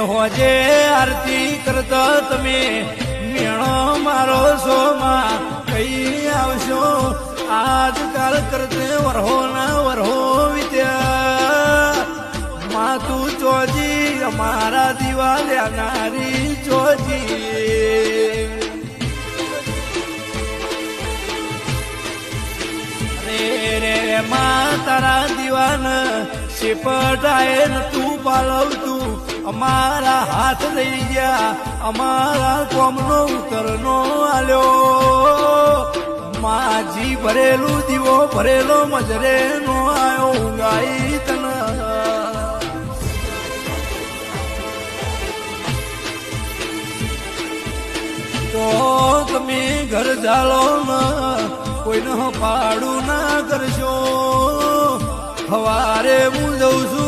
હોજે આરતી કરતા તમે મેણો મારો સોમાં કઈ આવશો આજકાલ કરતે વરહો ના વરહો વિદ્યા માતું ચોજી અમારા દિવાલ્યા નારી ચોજી રે માં તારા દીવાન શેપટાએ તું પાલવતું અમારા હાથ લઈ ગયા અમારા કોમનો ઉતરનો આલ્યો માજી ભરેલું દીવો ભરેલો મજરે નો આયો ઊંઘાઈ તન તો તમે ઘર જાળો ન કોઈને પાડું ના કરશો સવારે હું જઉં છું